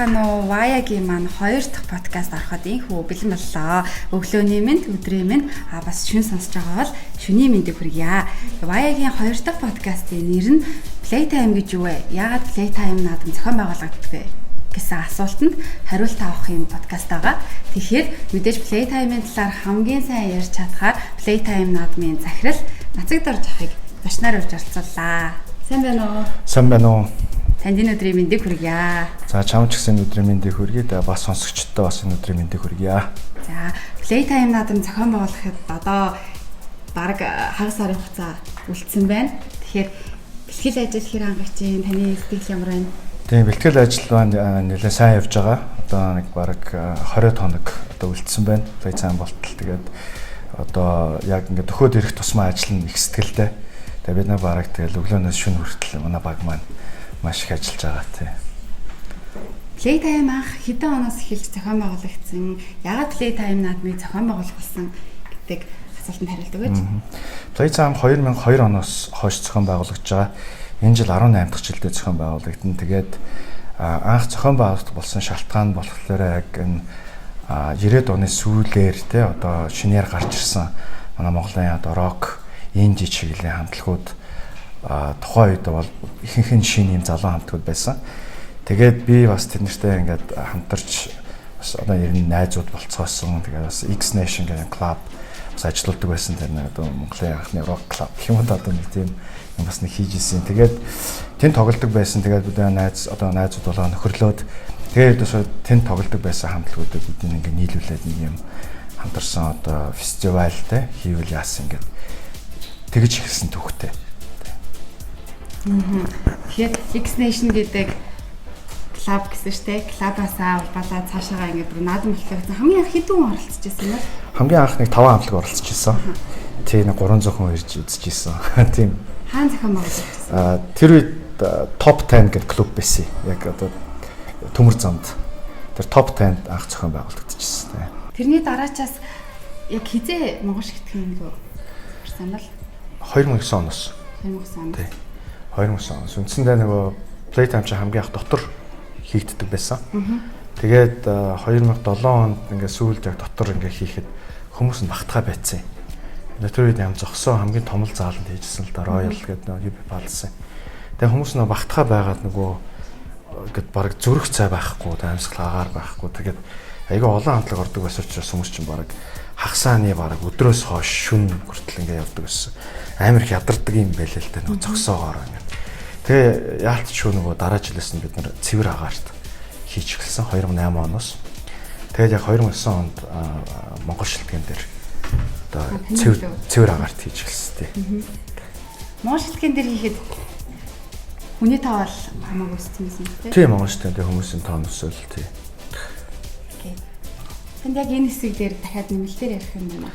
байна уу? Ваягийн маань 2 дахь подкаст ороход инхүү бэлэн боллоо. Өглөөний минь, өдрийн минь, бас шүн сонсож байгаа бол шүний мэндийг хүргье. Ваягийн 2 дахь подкастын нэр нь Playtime гэж юу вэ? Яагаад Playtime наадам зохион байгуулагддаг вэ гэсэн асуултанд хариулт авах юм подкаст байгаа. Тэгэхээр мэдээж Playtime-ийн талаар хамгийн сайн ярьж чадхаар Playtime наадмын захирал Нацагдор жахыг башнаар урьж оролцууллаа. Сайн байна уу? Сайн байна уу? Танд энэ өдрийн мэндийг хүргье. За чамд ч гэсэн өдрийн мэндийг хүргье. Бас сонсогчдод бас энэ өдрийн мэндийг хүргье. За Playtime наадам зохион байгуулахад одоо бараг хагас сарын хугацаа үлдсэн байна. Тэгэхээр бэлтгэл ажил хэр хангаж чинь таны сэтгэл ямар байна? Тийм бэлтгэл ажил маань нэлээд сайн явж байгаа. Одоо нэг бараг 20 хоног одоо үлдсэн байна. Playtime болтол тэгээд одоо яг ингээд төхөөд ирэх тусмаа ажил нь их сэтгэлтэй. Тэгээд бид нар бараг тэгэл өглөөнөөс шөнө хүртэл манай баг маань маш их ажиллаж байгаа тий. Playtime анх хэдэн оноос эхэлж зохион байгуулагдсан? Яагаад Playtime наадмыг зохион байгуулсан гэдэг асуултанд хариулт өгөөч. Playtime 2002 оноос хойш зохион байгуулагдж байгаа. Энэ жил 18 дахь жилдээ зохион байгуулагдсан. Тэгээд анх зохион байгуулалт болсон шалтгаан болохоор яг энэ 90-ад оны сүүлээр тий одоо шинээр гарч ирсэн манай Монголын одоо рок, инди чиглэлийн хамтлагууд тухайн үед бол ихэнх нь шинэ юм залуу хамтлагууд байсан. Тэгээд би бас тэднэртэй ингээд хамтарч бас одоо ер нь найзууд болцоосон. Тэгээд бас X Nation гэх клуб бас ажилладаг байсан. Тэр нэг одоо Монголын анхны рок клуб гэх юм одоо нэг тийм юм бас нэг хийж ирсэн. Тэгээд тэнд тоглодог байсан. Тэгээд бид найзууд болоо нөхөрлөөд тэгээд тэнд тоглодог байсан хамтлагуудыг бид ингээд нийлүүлээд нэг юм хамтарсан одоо фестивалтэй хийвэл яасан ингээд тэгж ихсэн төвхтэй. Тэгэхээр X Nation гэдэг клуб гэсэн шүү дээ. Клубаасаа улбалаа цаашаагаа ингээд бүр наадам эхлэсэн. Хамгийн анх хэдэн хүн оролцож байсан юм бэ? Хамгийн анх нэг 5 хамтлаг оролцож байсан. Тий нэг 300 хүн ирж үзэж байсан. Тийм. Хаана зохион байгуулагдсан? Тэр үед Top 10 гэдэг клуб байсан. Яг одоо төмөр замд. Тэр Top 10 анх зохион байгуулагдчихсан тий. Тэрний дараачаас яг хизээ Монгол шигтгэн гоо ирсэн бол 2009 оноос. 2009 оноос. Тий. 2009 оноос. Үндсэндээ нөгөө Playtime чи хамгийн анх дотор хийгддэг байсан. Тэгээд 2007 онд ингээ сүүлд яг дотор ингээ хийхэд хүмүүс нь багтгаа байцсан. Тэр үед ям зогсоо хамгийн том зааланд хийжсэн л да Royal гэдэг нөгөө UB Palace. Тэгээд хүмүүс нөгөө багтгаа байгаад нөгөө ингээд баг зүрх цай байхгүй, амьсгал агаар байхгүй. Тэгээд айгүй олон хамтлаг ордог байсан учраас хүмүүс чинь баг хагасааны баг өдрөөс хойш шүн хүртэл ингээ явдаг байсан. Амар их ядардаг юм байлээ л да нөгөө зогсоогоор ингээ. Тэгээ яалтчгүй нөгөө дараа жилээс нь бид нар цэвэр агаарт хийж эхэлсэн 2008 оноос. Тэгээд яг 2009 онд Монгол шилтгэн дээр одоо цэвэр агаарт хийж эхэлсэн тий. Монгол шилтгэн дээр хийхэд хүний тоо бол хамаагүй өссөн юм тий. Тий Монгол шилтгэн дээр хүмүүсийн тоо өсөөл тий. Тэнд яг энэ хэсэг дээр дахиад нэмэлтээр ярих юм байна.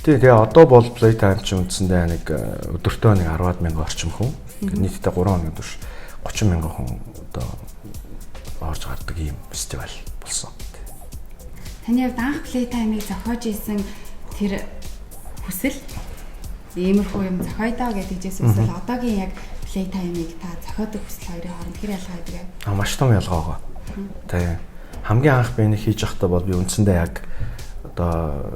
Тэгээ одоо бол Playtime ч үндсэндээ нэг өдөртөө нэг 10-аад мянган орчим хүн. Нийтдээ 3 хоногт биш 30 мянган хүн одоо орж гардаг ийм фестивал болсон. Таны хувьд анх Playtime-ыг зохиож исэн тэр хүсэл иймэрхүү юм зохиодоо гэдэг жийсэн хүсэл одоогийн яг Playtime-ыг та зохиодог хүсэл хоёрын хооронд хэр ялгаа байдаг вэ? Маш том ялгаа байгаа. Тэгээ хамгийн анх би энийг хийж байхдаа бол би үндсэндээ яг одоо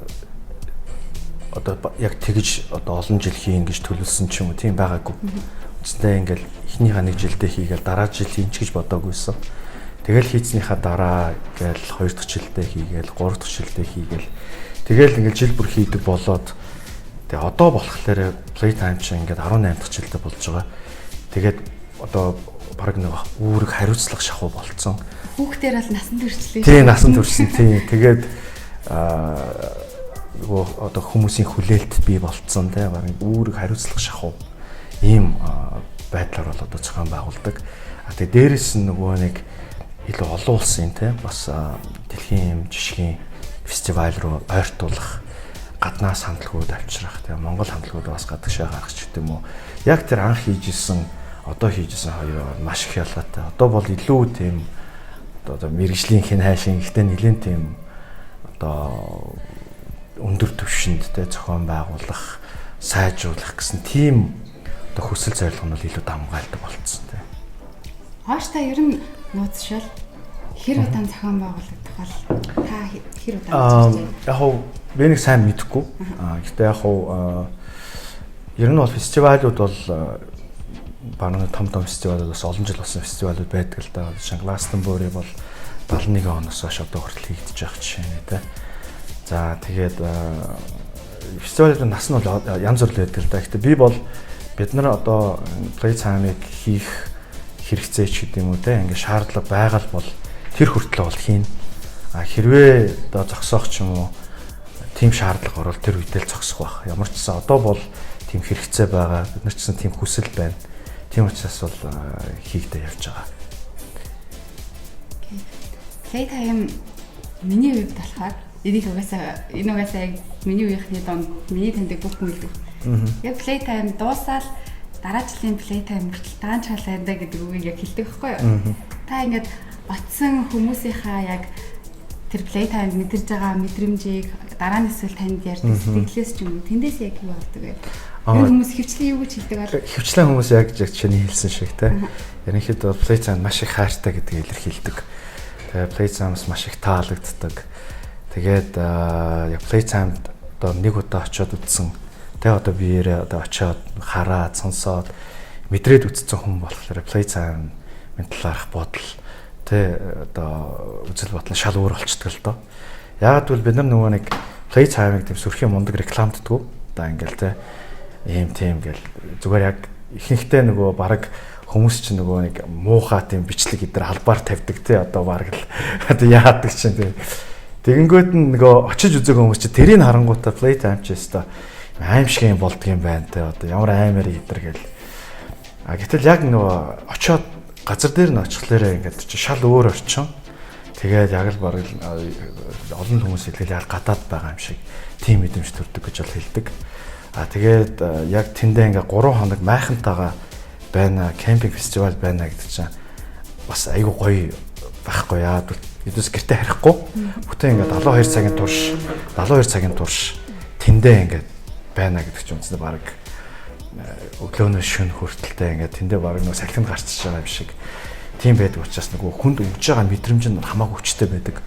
яг тэгж одоо олон жил хийн гэж төлөвлөсөн ч юм уу тийм байгаагүй. Үндсэндээ ингээл эхнийхээ нэг жилдээ хийгээл дараа жил хийнч гэж бодоагүйсэн. Тэгэл хийцнийхаа дараа ингээл 2 дахь жилдээ хийгээл 3 дахь жилдээ хийгээл тэгэл ингээл жил бүр хийдэг болоод тэгээ одоо болохоор Playtime чинь ингээд 18 дахь жилдээ болж байгаа. Тэгээд одоо баг нэг үүрэг хариуцлага шахуу болцсон. Хүүхдээр бол насан туршлээ. Тийм насан туршсан тийм. Тэгээд нөгөө одоо хүмүүсийн хүлээлт бий болцсон тийм баг үүрэг хариуцлага шахуу ийм байдлаар бол одоо зохион байгуулдаг. Тэгээ дээрэс нь нөгөө нэг илүү олон улсын тийм бас дэлхийн юм жишгийн фестивал руу ойртуулах гаднаас хамтлагууд авчрах тийм Монгол хамтлагууд бас гадагшаа гаргах ч гэдэг юм уу. Яг тэр анх хийжсэн одоо хийжсэн хоёр маш их ялгаатай. Одоо бол илүү тийм одоо мэрэгжлийн хэн хайшин ихтэй нэлээд тийм одоо өндөр түвшинд тийм зохион байгуулах, сайжруулах гэсэн тийм одоо хүсэл зорилго нь бол илүү давмгайлдаг болцсон тийм. Хоош та ер нь нууц шал хэр удаан зохион байгуулагдах бол та хэр удаан хийж байна? Яг хоо би нэг сайн мэдэхгүй. Гэхдээ яг хоо ер нь бол фестивалууд бол баруун том фестивалууд бас олон жил болсон фестивалууд байдаг л да. Гластенбури бол 71 оноос хойш одоо хүртэл хийгдэж байгаа жишээ нэ тэ. За тэгээд фестивалын нас нь бол янз бүр байдаг л да. Гэхдээ би бол бид нар одоо Playtime-ыг хийх хэрэгцээ ч гэдэг юм уу те. Ингээ шаардлага байгаа бол тэр хүртэл бол хийн. Хэрвээ одоо зогсоох ч юм уу тийм шаардлага орвол тэр үедээ л зогсох байх. Ямар ч гэсэн одоо бол тийм хэрэгцээ байгаа. Бид нар ч гэсэн тийм хүсэл байна. Тийм учраас бол хийгдээ явж байгаа. Playtime миний үед болохоор энэ угаасаа яг миний үеийнхний донд миний таньдаг бүх хүн хэлдэг. Яг Playtime дуусаад дараа жилийн Playtime хүртэл даан чалаанда гэдэг үгийг яг хэлдэг байхгүй юу? Та ингээд оцсон хүмүүсийнхаа яг тэр Playtime мэдэрж байгаа мэдрэмжийг дараа нь эсвэл танд ярьдаг сэтгэлээс ч юм уу тэндээс яг юу болдог вэ? Энэ хүмүүс хөвчлэн юу гэж хэлдэг бол хөвчлэн хүмүүс яг чиний хэлсэн шиг те. Ерөнхийдөө Playtime маш их хайртай гэдгийг илэрхийлдэг. Тэгээ Playtime-с маш их таалагддаг. Тэгээд яг Playtime-д одоо нэг удаа очиод үзсэн. Тэгээ одоо биеэрээ одоо очиод хараад сонсоод мэдрээд үзсэн хүн болохоор Playtime минь талаарх бодол тэ одоо үзэл бодлоо шал өөр болчдөг л доо. Яагаад гэвэл бид нар нөгөө нэг Playtime-ыг тийм сүрхийн мундаг рекламддаггүй. Одоо ингээл тэ ийм тийм гэл зүгээр яг ихэнхдээ нөгөө баг хүмүүс чинь нөгөө нэг муухай тийм бичлэг идэр халбаар тавьдаг тий одоо баг л одоо яадаг чинь тий. Тэгэнгүүт нь нөгөө очиж үзег хүмүүс чинь тэрийг харангуйтаа Playtime ч өстой аим шиг юм болдго юм байна тий одоо ямар аймаар идэр гэл. Гэтэл яг нөгөө очиод газар дээр нь очихлаараа ингээд чи шал өөр орчин. Тэгээд яг л баг олон хүмүүс хэлгээл яг гадаад байгаа юм шиг тийм мэдрэмж төрдөг гэж бол хэлдэг. Тэгээд яг тэндээ ингээ 3 хоног майхантайгаа байна, кемпинг фестивал байна гэдэг чинь бас айгүй гоё байхгүй яа. Эдээс гэртээ харихгүй. Бүтэн ингээ 72 цагийн турш тэндээ ингээ байна гэдэг чинь үнэндээ баг өглөөнөөс шөнө хүртэлтэй ингээ тэндээ баг нэг салхинд гарчиж байгаа юм шиг тийм байдаг учраас нөгөө хүнд өгж байгаа мэдрэмж нь хамаагүй хүчтэй байдаг.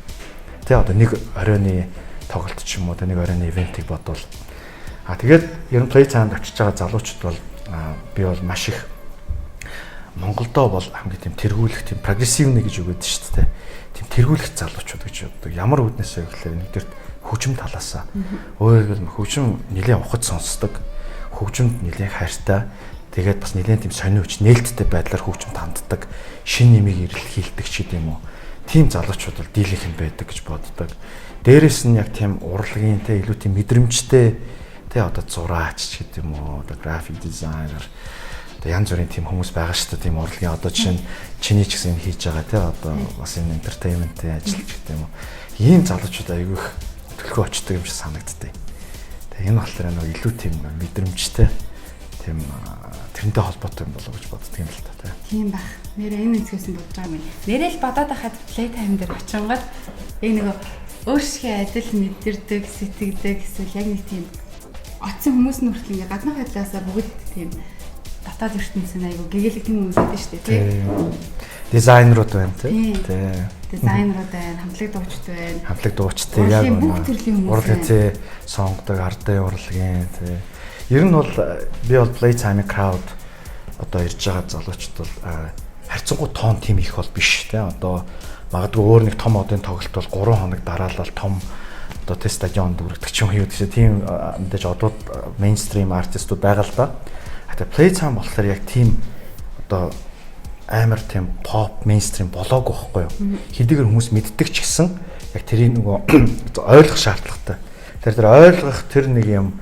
Тэ одоо нэг оройны тоглолт ч юм уу, нэг оройны ивентийг бодвол тэгээд ер нь Playtime-д очиж байгаа залуучууд бол би бол маш их Монголдоо бол хамгийн тийм тэргүүлэх тийм прогрессивны гэж үгээд шүү дээ. Тийм тэргүүлэх залуучууд гэж боддог. Ямар үднэсээ гэхлээр нэгдүгээр хөгжим талаасаа. Өөрөөр хэлбэл хөгжим нэлээд ухаж сонсдог. Хөгжимд нэлээд хайртай. Тэгээд бас нэлээд тийм сонио хүч нээлттэй байдлаар хөгжимд ханддаг. Шин нэмийг илэрхийлдэг ч гэдэм юм уу. Тийм залуучууд бол дийлэх юм байдаг гэж боддог. Дээрээс нь яг тийм урлагийн те илүү тийм мэдрэмжтэй те одоо зураач ч гэдэм үү. Одоо график дизайнер одоо янз бүрийн тийм хүмүүс байгаа шүү дээ. Тийм урлагийн одоо жишээ нь чиний ч гэсэн хийж байгаа те одоо бас энэ entertainment-ийн ажил ч гэдэм үү. Ийм залуучууд айгүйх төлхөө очдог юм шиг санагддаг. Тэгээ энэ болохоор нөгөө илүү тийм мэдрэмжтэй тийм тэрнтэй холбоотой юм болов уу гэж боддөг юм л та тийм байх. Нэрээ энэ үзгээс нь бодож байгаа юм. Нэрээ л бодоод байхад Playtime дээр очингод яг нөгөө өөрсдөө адил мэдэрдэг, сэтгэдэг эсвэл яг нэг тийм оцсон хүмүүс нь хүртэл ингээ гаднах байдлаасаа бүгд тийм дотоод ертөнцийн айгу гэгээлэг тийм хүмүүс байдаг шүү дээ тийм. Дизайнерууд байна тийм. Дизайнерууд байна, хамтлаг дуучид байна. Хамтлаг дуучид яг бүх төрлийн хүмүүс. Урлагийн сонгодог, ардын урлагийн тийм. Ер нь бол би бол Playtime crowd одоо ирж байгаа залуучууд бол харьцангуй тоон тийм их бол биш тийм. Одоо магадгүй өөр нэг том одын тоглолт бол 3 хоног дараалал том одоо тест стадионд үргэлжлэх юм юу гэсэн тийм мэдээж одууд мейнстрим артистууд байгаа л да. Хата Playtime болохоор яг тийм одоо амар тийм pop мейнстрим болоогүй байхгүй юу. Хэдийгээр хүмүүс мэддэг ч гэсэн яг тэрийг нөгөө ойлгох шаардлагатай. Тэр ойлгох тэр нэг юм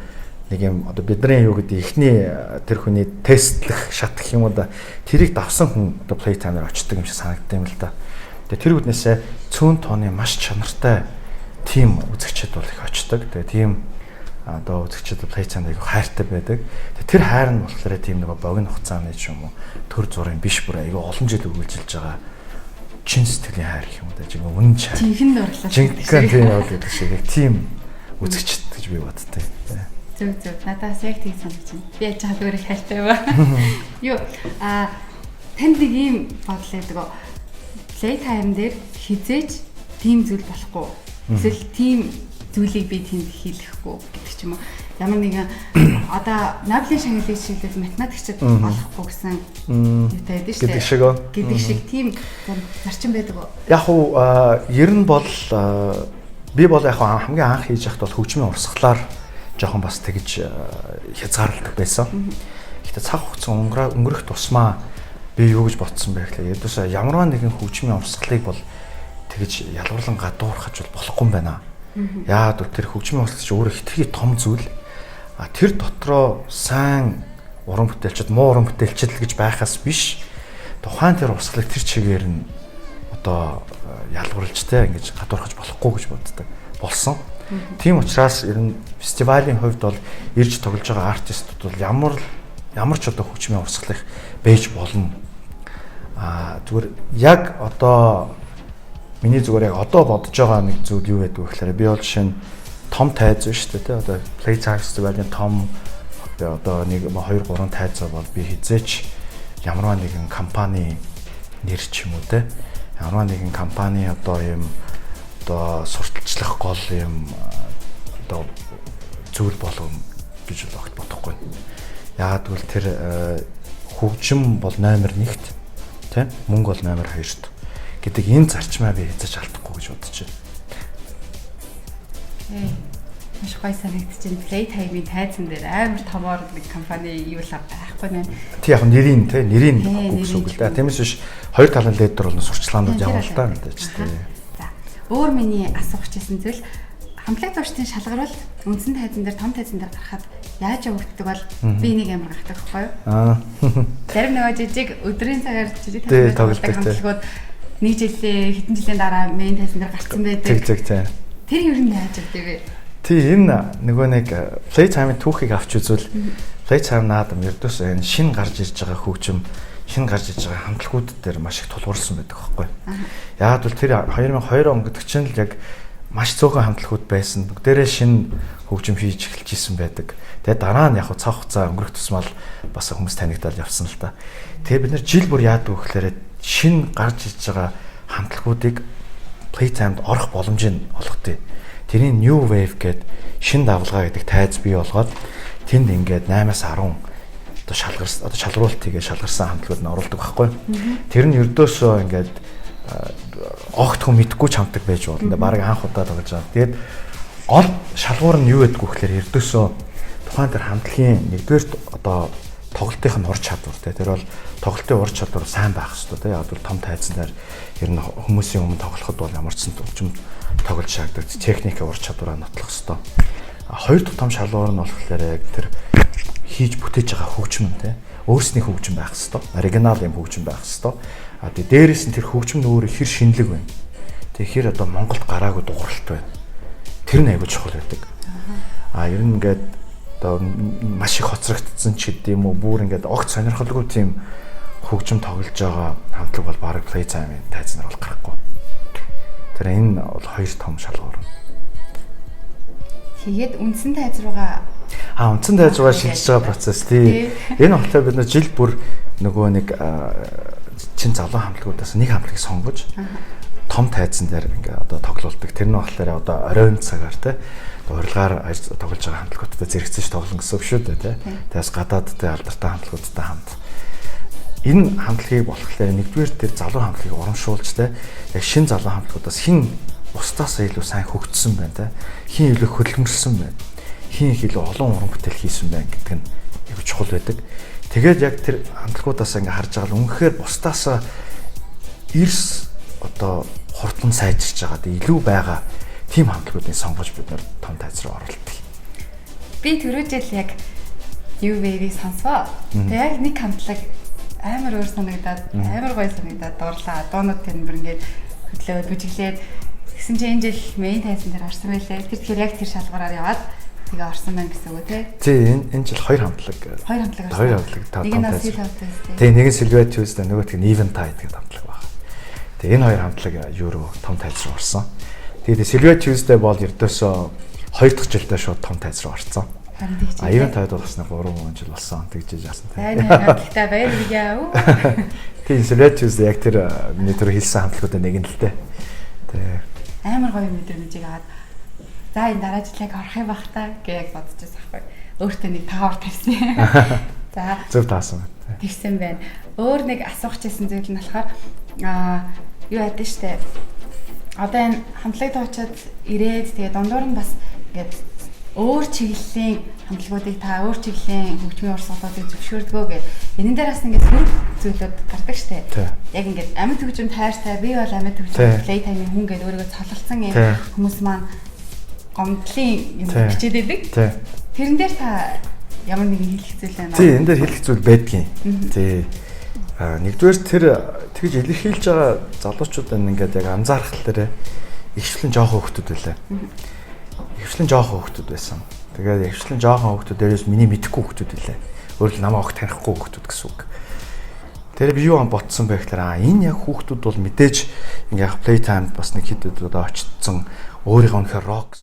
одоо бидний юу гэдэг ихний тэр хүний тестлэх шатах юм уу да тэрийг давсан хүн одоо Playtime-аар очдөг юм шиг санагддаг юм л да. Тэгээ тэр үднээсээ цөөн тооны маш чанартай тим үзэгчид бол их очдог. Тэгээ тийм одоо үзэгчид Playtime-д айгүй хайртай байдаг. Тэгээ тэр хайр нь болохоор тийм нэг богино хугацааны ч юм уу төр зургийн биш бүр айгүй олон жил үргэлжилж байгаа чин сэтгэлийн хайр гэх юм да. Жинхэнэ үнэн чай. Жинхэнэ дурлал. Жинхэнэ тийм яг гэдэг шиг яг тийм үзэгчид гэж би боддог. Зөв. Надаас яг тийм санагдаж байна. Би яаж чад өөрөө хайртай ба. Юу танд нэг ийм бодол байдаг. playtime дээр хизээж тийм зүйл болохгүй. Эсвэл тийм зүйлийг би тэнд хийлгэхгүй гэдэг ч юм уу. Ямар нэгэн одоо Нобелийн шагналыг шийдэл математикчид олохгүй гэсэн юутай байдаг шүү дээ. Гэдэг шиг тийм зарчим байдаг уу? Яг уу ер нь бол би бол яг хамгийн анх хийж байхад бол хөгжмийн урсгалаар жоохон бас тэгж хязгаарладаг байсан. Гэхдээ цаг хугацаа өнгөрөх тусмаа би юу гэж бодсон бэ гэхлээр ядуусаа ямарваа нэгэн хөгжмийн урсгалыг бол тэгж ялгарлан гадуурхаж бол болохгүй юм байна. Яагаад гэвэл тэр хөгжмийн урсгал чинь өөрөө хитрхи том зүйл. Тэр дотроо сайн уран бүтээлчд, муу уран бүтээлчд л гэж байхаас биш. Тухайн тэр урсгалыг тэр чигээр нь одоо ялгуурлаж те ингэж гадуурхаж болохгүй гэж боддог. Болсон. Тийм учраас ер нь фестивалийн хувьд бол ирж тоглож байгаа артистууд бол ямар ч одоо хөгжмийн урсгалыг бэж болно. Зүгээр яг одоо миний зүгээр яг одоо бодож байгаа нэг зүйл юу гэдэг вэ гэхээр би бол жишээ нь том тайз шүү дээ тий одоо Playtime Festival-ийн том одоо нэг 2 3 тайзаа бол би хизээч ямарваа нэгэн компани нэр ч юм уу тий ямарваа нэгэн компани одоо ийм одоо сурталчлах гол ийм одоо зүйл болов гэж бол огт бодохгүй. Яагаад гэвэл тэр хөгжим бол номер 1-т тий мөнгө бол номер 2-т гэдэг энэ зарчмаа би хязгаарч алдахгүй гэж бодож байна. Маш гоё санагдчихэв. Playtime-ийн тайзан дээр амар томоор нэг компани юу л байхгүй нэ. Тий яг нэрийг баггүй гэсэн үг л да. Тиймээс биш хоёр талын лидер болно сурчлагуудад явуултаа мэдээж тий. За. Өөр миний асуух гэсэн зүйл хамтлаг дурчдын шалгаруул үндсэн тайзан дээр том тайзан дээр гарахад яаж явагддаг бол би нэг амар гахдаг байхгүй юу? Зарим нөгөө жижиг өдрийн цагаар жижиг тоглодог хамтлагууд нэг жилийн хэдэн жилийн дараа мейн тайзан дээр гарцсан байдаг. Тэг. Тэр юу юм яаж явдаг вэ? Тий энэ нөгөө нэг Playtime-ийн түүхийг авч үзвэл Playtime наадам ердөөс энэ шин гарч ирж байгаа хөгжим, шин гарч ирж байгаа хамтлагууд дээр маш их тулгуурласан байдаг байхгүй. Яагаад бол тэр 2002 он гэдэг чинь л яг маш цөөхөн хамтлагууд байсан. Бүгдээрээ шин хөгжим хийж эхэлж исэн байдаг. Тэгээ дараа нь яг цаг хугацаа өнгөрөх тусмал бас хүмүүс танигдаад явсан л та. Тэгээ бид нэр жил бүр яадаг вэ гэхээр шин гарч ирж байгаа хамтлагуудыг Playtime-д орох боломжийг олгодог. Тэрний New Wave гэдэг шин давлгаа гэдэг тайз бий болгоод тэнд ингээд 8-10 одоо шалгаруулт хийгээ шалгарсан хамтлагууд нь оруулдаг байхгүй. Тэр нь ердөөсөө ингээд огт хүн мэдгүй чамдаг байж болно. Бараг анх удаа тоглож байгаа. Тэгээд ол шалгуур нь юу гэдг вэ гэхээр ердөөсөө тухайн тэр хамтлагийн нэгдүгээр одоо тоглолтын нь ур чадвар те. Тэр бол тоглолтын ур чадвар сайн байх хэрэгтэй те. Яг бол том тайзан дээр ер нь хүмүүсийн өмнө тоглоход бол ямар ч зөвчм тоглож шаарддаг техникийн ур чадвараа нотлох хэрэгтэй. Хоёр дахь том шалгуур нь болохоор яг тэр хийж бүтээж байгаа хөгжим те. Өөрсний хөгжим байх хэрэгтэй. Оригинал юм хөгжим байх хэрэгтэй. Тэгээ дээрээс нь тэр хөгжим нь өөрөө хэр шинэлэг байна. Тэгээ хэр одоо Монголд гараагүй дууралт байна. Тэр нь аягүй чухал байдаг. Ер нь ингээд одоо маш их хоцрогдсон ч гэдэм үү бүр ингээд огт сонирхолгүй тийм хөгжим тоглож байгаа хамтлаг бол баг Playtime-ийн тайзнаар бол гарахгүй. Тэр энэ бол хоёр том шалгуур. Тэгээд үндсэн тайз руугаа үндсэн тайз руугаа шилжиж байгаа процесс тий. Энэ болохоор бид нар жил бүр нөгөө нэг чин залуу хамтлагуудаас нэг хамтлагийг сонгож том тайзан дээр ингээ одоо тоглолдог. Тэр нь болохоор одоо оройн цагаар тий урилгаар тоглож байгаа хамтлагуудтай зэрэгцэж тоглоно гэсэн үг шүү дээ тий. Тэгээс гадаадтай алдартай хамтлагуудтай хамт. Энэ хамтлагийг болохоор нэгдүгээр тэр залуу хамтлагийг урамшуулж тий яг шин залуу хамтлагуудаас хин устаасаа илүү сайн хөгжсөн байна тий. Хин илүү хөдөлмөрлсөн байна. Хин их илүү олон уран бүтээл хийсэн байна гэдэг нь яг чухал байдаг. Тэгээд яг тэр хамтлагуудаас ингээ харж байгаа л үнэхээр бусдаасаа эрс одоо хурдан сайжирч байгаа илүү байгаа тийм хамтлагуудыг сонгож бид нар том тайз руу оруулдаг. Би түрүү жил яг New Wave-ийг сонсоо. Тэгээд яг нэг хамтлаг амар өөр санагдаад амар гоё санагдаад дуурлаа. Дуунууд тэр бүр ингээд хөдлөөд бүжиглээд тэгсэн чинь энэ жил main тайзан дээр орсон байлээ. Тэр тэгэхээр яг тэр шалгаараар яваад тэгээ орсон байна гэсэн үг тий. Энэ жил хоёр хамтлаг. Хоёр хамтлаг том тайз. Тэгээ нэг нь Silhouette Tuesday нөгөөх нь Eventide гэдэг хамтлаг байна. Тэгээ энэ хоёр хамтлаг Euro том тайз руу орсон. Тэгээд Silhouette Tuesday бол ердөөсөө 2 дахь жилдээ шууд том тайз руу орсон. Eventide бол бас 3 жил болсон тэгж яасан тий. Гэхдээ баяр хүргэе. Тийм Red Tuesday яг тэр миний тэр хэлсэн хамтлагуудын нэг нь л дээ. Тэг. Амар гоё мэдрэмжийг аваад за энэ дараа жил яг орох юм бах та гэж бодож байсан байхгүй. Өөртөө нэг тавар тавьсан. За зөв таасан. тэгсэн байна. Өөр нэг асуух гэсэн зүйл нь болохоор юу яд нь штэ. Одоо энэ хамтлаг дуучид ирээд тэгээ дундуур нь бас ингээд өөр чиглэлийн хамтлагуудыг та өөр чиглэлийн хөгжмийн урсгалуудыг зөвшөөрдгөө гэд энэ дээр бас ингээд зөв зүйлүүд гардаг штэ. Яг ингээд амьд хөгжим тайртай би бол амьд хөгжим play time-ийн хүн гэдэг өөрийгөө цололцсон юм хүмүүс маань гомдлын юм хичээд байдаг. Тэрэн дээр та ямар нэгэн хэлэх зүйл байна уу? Тий, энэ дээр хэлэх зүйл байдгийн. Тий. Нэгдүгээр тэр тэгж илэрхийлж байгаа залуучууд ингээд яг анзаархал дээр ихвчлэн жоохон хөвгтүүд байлаа. Ихвчлэн жоохон хөвгтүүд байсан. Тэгээд ихвчлэн жоохон хөвгтүүд дээрээс миний мэдхгүй хөвгтүүд байлаа. Өөрөлд намайг огт танихгүй хөвгтүүд гэсэн үг. Тэр би юу бодсон бэ гэхээр энэ яг хүүхдүүд бол мэдээж ингээ play time бас нэг хэд өдрөд очсон өөрийнхөө рок